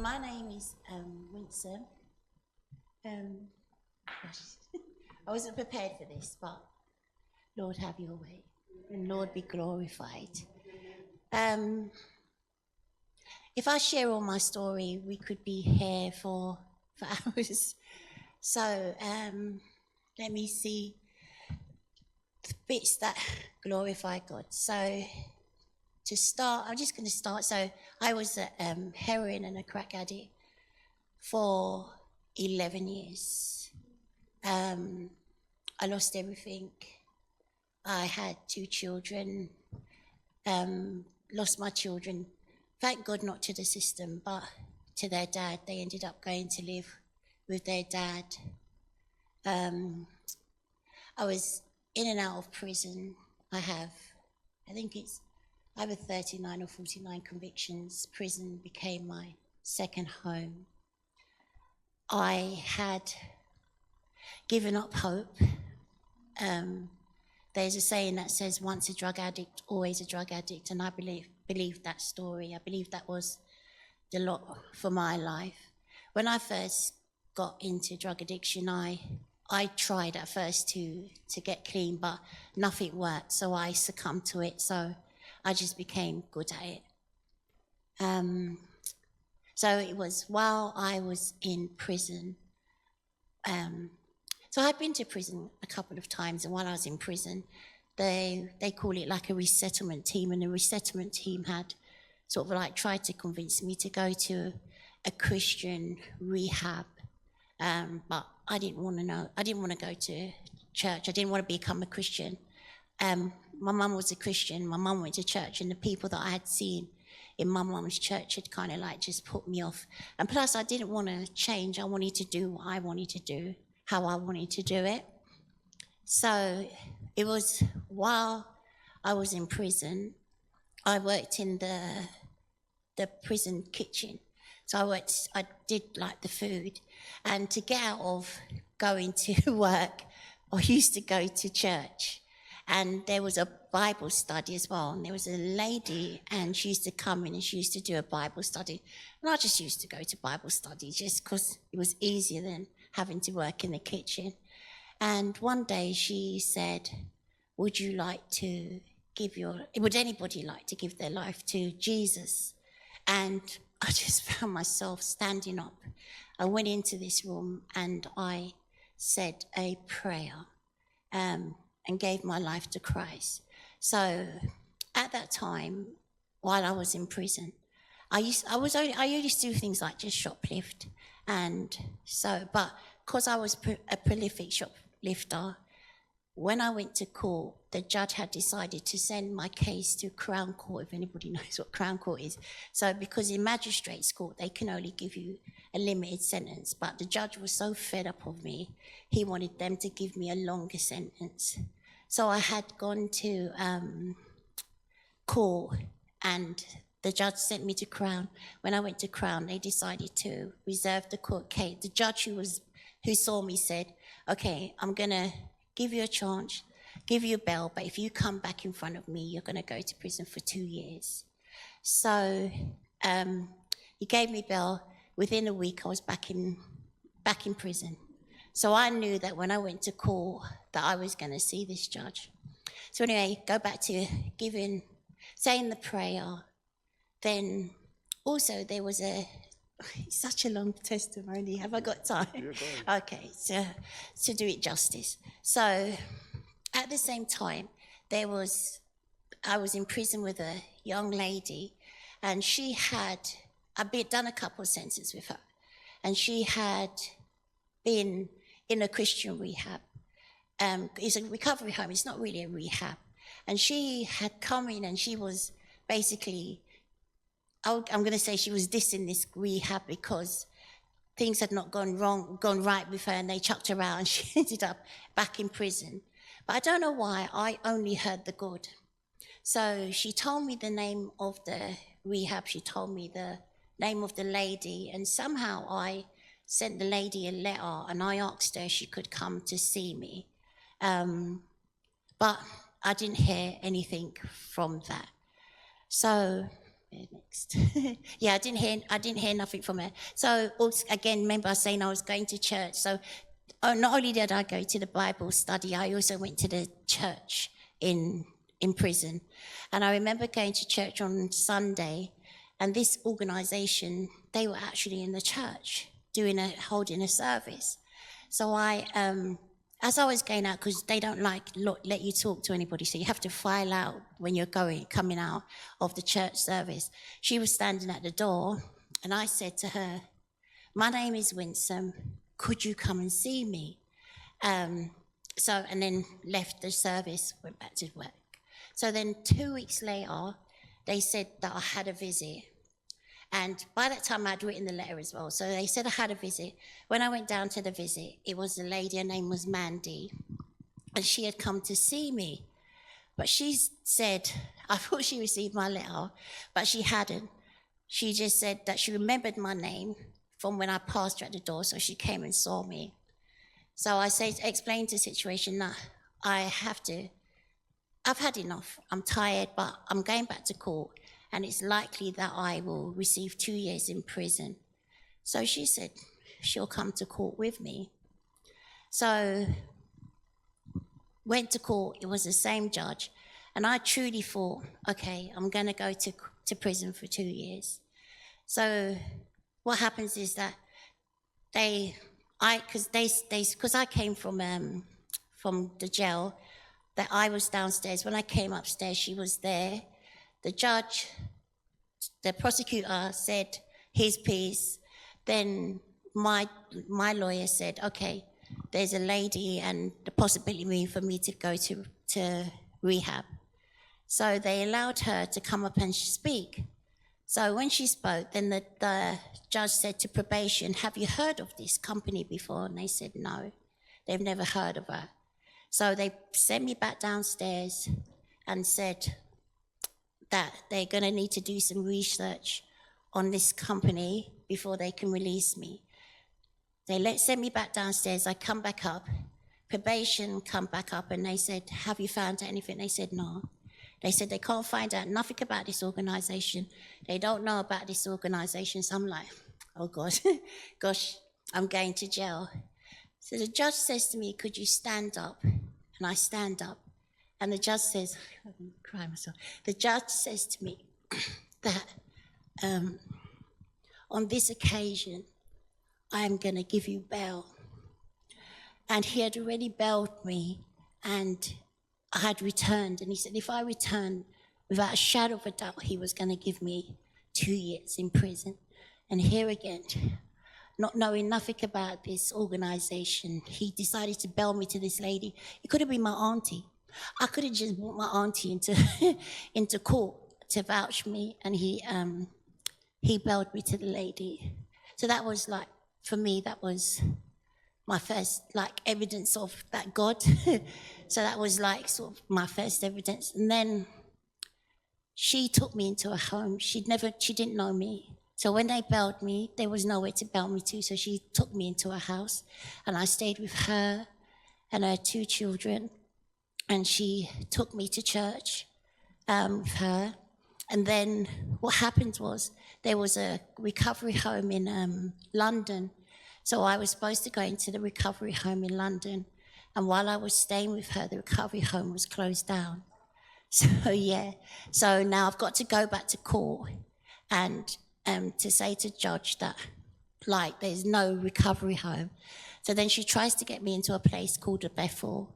My name is Winsome. I wasn't prepared for this, but Lord, have your way, and Lord, be glorified. If I share all my story, we could be here for hours. So let me see the bits that glorify God. So to start, I'm just going to start. So I was a heroin and a crack addict for 11 years. I lost everything. I had 2 children, lost my children. Thank God not to the system, but to their dad. They ended up going to live with their dad. I was in and out of prison. I think it's either 39 or 49 convictions. Prison became my second home. I had given up hope. There's a saying that says, once a drug addict, always a drug addict, and I believe that story. I believe that was the lot for my life. When I first got into drug addiction, I tried at first to get clean, but nothing worked, so I succumbed to it, so I just became good at it. So it was while I was in prison. So I'd been to prison a couple of times, and while I was in prison, they call it like a resettlement team, and the resettlement team had sort of like tried to convince me to go to a Christian rehab, but I didn't want to go to church. I didn't want to become a Christian. My mum was a Christian. My mum went to church, and the people that I had seen in my mum's church had kind of like just put me off. And plus, I didn't want to change. I wanted to do what I wanted to do, how I wanted to do it. So it was while I was in prison, I worked in the prison kitchen. So I did like the food. And to get out of going to work, I used to go to church. And there was a Bible study as well. And there was a lady, and she used to come in and she used to do a Bible study. And I just used to go to Bible study just because it was easier than having to work in the kitchen. And one day she said, would anybody like to give their life to Jesus? And I just found myself standing up. I went into this room and I said a prayer and gave my life to Christ. So at that time, while I was in prison, I used to do things like just shoplift. And so, but because I was a prolific shoplifter, when I went to court, the judge had decided to send my case to Crown Court, if anybody knows what Crown Court is. So because in magistrates' court, they can only give you a limited sentence, but the judge was so fed up of me, he wanted them to give me a longer sentence. So I had gone to court, and the judge sent me to Crown. When I went to Crown, they decided to reserve the court case. The judge who saw me said, okay, I'm going to give you a chance, give you a bail, but if you come back in front of me, you're going to go to prison for 2 years. So he gave me bail. Within a week, I was back in prison. So I knew that when I went to court that I was going to see this judge. So anyway, go back to saying the prayer. Then also there was such a long testimony. Have I got time? Yeah, okay, so to do it justice. So at the same time, I was in prison with a young lady, and I'd done a couple of sentences with her, and she had been in a Christian rehab. It's a recovery home, it's not really a rehab. And she had come in, and she was basically, I'm going to say she was dissing this rehab because things had not gone right with her, and they chucked her out, and she ended up back in prison. But I don't know why, I only heard the good. So she told me the name of the rehab, she told me the name of the lady, and somehow I sent the lady a letter, and I asked her if she could come to see me. But I didn't hear anything from that. So Next. Yeah, I didn't hear nothing from her. So again, remember I was saying I was going to church. So not only did I go to the Bible study, I also went to the church in prison. And I remember going to church on Sunday, and this organisation, they were actually in the church holding a service. So as I was going out, because they don't let you talk to anybody, so you have to file out when you're coming out of the church service. She was standing at the door, and I said to her, "My name is Winsome. Could you come and see me?" And then left the service, went back to work. So then 2 weeks later, they said that I had a visit. And by that time, I'd written the letter as well. So they said I had a visit. When I went down to the visit, it was a lady, her name was Mandy. And she had come to see me. But she said, I thought she received my letter, but she hadn't. She just said that she remembered my name from when I passed her at the door, so she came and saw me. So I explained the situation that I've had enough. I'm tired, but I'm going back to court. And it's likely that I will receive 2 years in prison. So she said she'll come to court with me. So went to court, it was the same judge. And I truly thought, okay, I'm going to go to prison for 2 years. So what happens is that because I came from the jail, that I was downstairs. When I came upstairs, she was there. The judge, the prosecutor said his piece. Then my lawyer said, okay, there's a lady and the possibility for me to go to rehab. So they allowed her to come up and speak. So when she spoke, then the judge said to probation, "Have you heard of this company before?" And they said no, they've never heard of her. So they sent me back downstairs and said that they're going to need to do some research on this company before they can release me. They sent me back downstairs. I come back up. Probation come back up and they said, "Have you found anything?" They said no. They said they can't find out nothing about this organisation. They don't know about this organisation. So I'm like, oh God, gosh, I'm going to jail. So the judge says to me, "Could you stand up?" And I stand up. And the judge says, I'm going to cry myself. The judge says to me that on this occasion, I am going to give you bail. And he had already bailed me, and I had returned. And he said, if I return, without a shadow of a doubt, he was going to give me 2 years in prison. And here again, not knowing nothing about this organisation, he decided to bail me to this lady. It could have been my auntie. I could have just brought my auntie into court to vouch for me, and he bailed me to the lady. So that was like, for me, that was my first evidence of that God. So that was like sort of my first evidence. And then she took me into a home. She didn't know me. So when they bailed me, there was nowhere to bail me to. So she took me into a house, and I stayed with her and her 2 children. And she took me to church with her. And then what happened was there was a recovery home in London. So I was supposed to go into the recovery home in London. And while I was staying with her, the recovery home was closed down. So yeah, so now I've got to go back to court and to say to the judge that there's no recovery home. So then she tries to get me into a place called the Bethel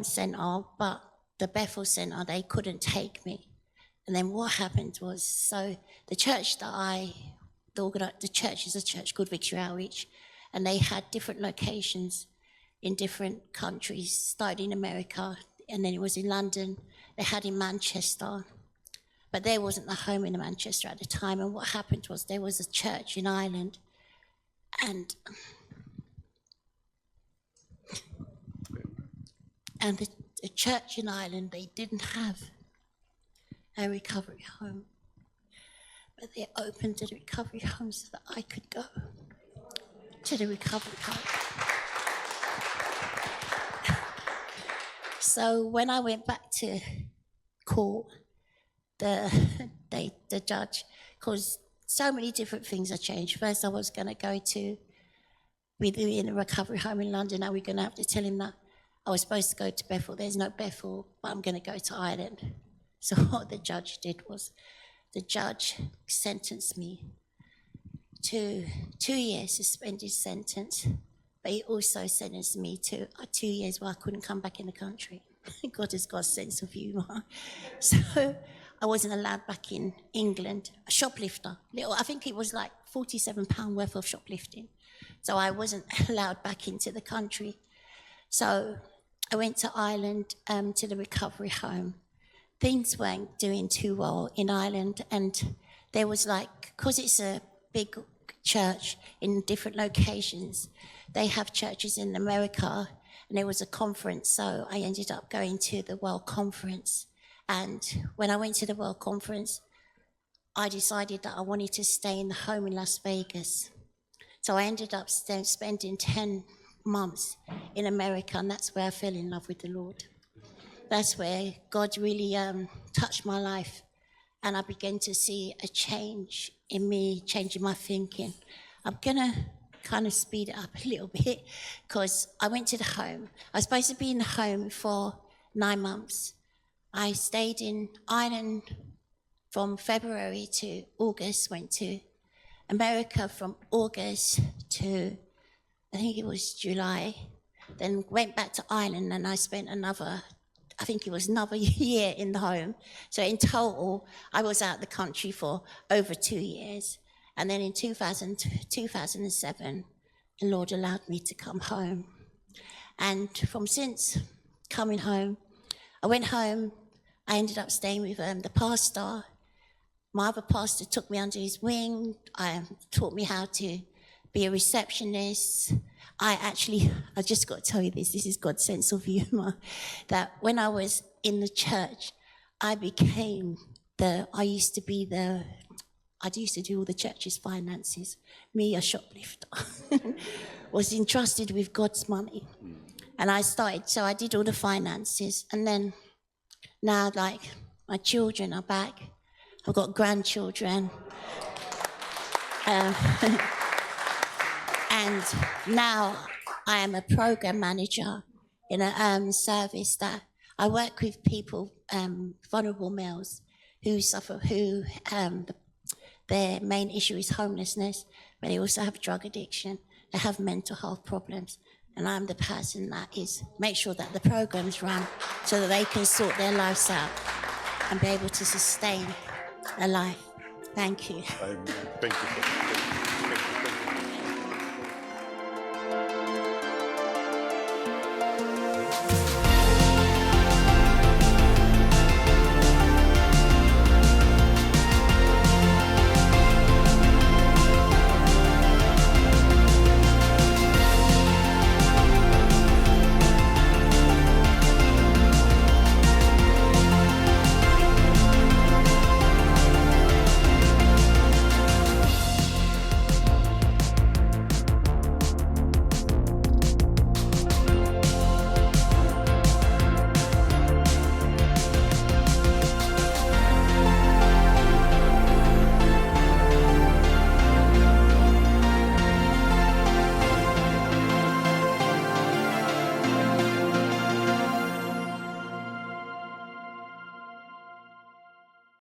Centre, but the Bethel Centre, they couldn't take me. And then what happened was, so the church the church is a church called Victory Outreach, and they had different locations in different countries, started in America, and then it was in London, they had in Manchester, but there wasn't a home in Manchester at the time. And what happened was there was a church in Ireland, and the church in Ireland, they didn't have a recovery home, but they opened the recovery home so that I could go to the recovery home. So when I went back to court, the judge, because so many different things have changed. First, I was going to go to be in a recovery home in London. Now we're going to have to tell him that I was supposed to go to Bethel. There's no Bethel, but I'm going to go to Ireland. So what the judge did was, the judge sentenced me to 2 years suspended sentence, but he also sentenced me to 2 years where I couldn't come back in the country. God has got a sense of humour. So I wasn't allowed back in England. A shoplifter, I think it was like £47 worth of shoplifting. So I wasn't allowed back into the country. So I went to Ireland, to the recovery home. Things weren't doing too well in Ireland, and there was because it's a big church in different locations, they have churches in America, and there was a conference, so I ended up going to the World Conference. And when I went to the World Conference, I decided that I wanted to stay in the home in Las Vegas. So I ended up spending 10 months in America, and that's where I fell in love with the Lord. That's where God really touched my life, and I began to see a change in me, changing my thinking. I'm going to kind of speed it up a little bit, because I went to the home. I was supposed to be in the home for 9 months. I stayed in Ireland from February to August, went to America from August to, I think it was July, then went back to Ireland, and I spent another year in the home. So in total, I was out of the country for over 2 years. And then in 2007, the Lord allowed me to come home. And since coming home, I went home, I ended up staying with the pastor. My other pastor took me under his wing, taught me how to be a receptionist. I just got to tell you this is God's sense of humour, that when I was in the church, I used to do all the church's finances. Me, a shoplifter, was entrusted with God's money. And I did all the finances. And then now, my children are back. I've got grandchildren. And now I am a program manager in a service that I work with people, vulnerable males who suffer, their main issue is homelessness, but they also have drug addiction, they have mental health problems. And I'm the person that make sure that the programs run so that they can sort their lives out and be able to sustain their life. Thank you. Thank you.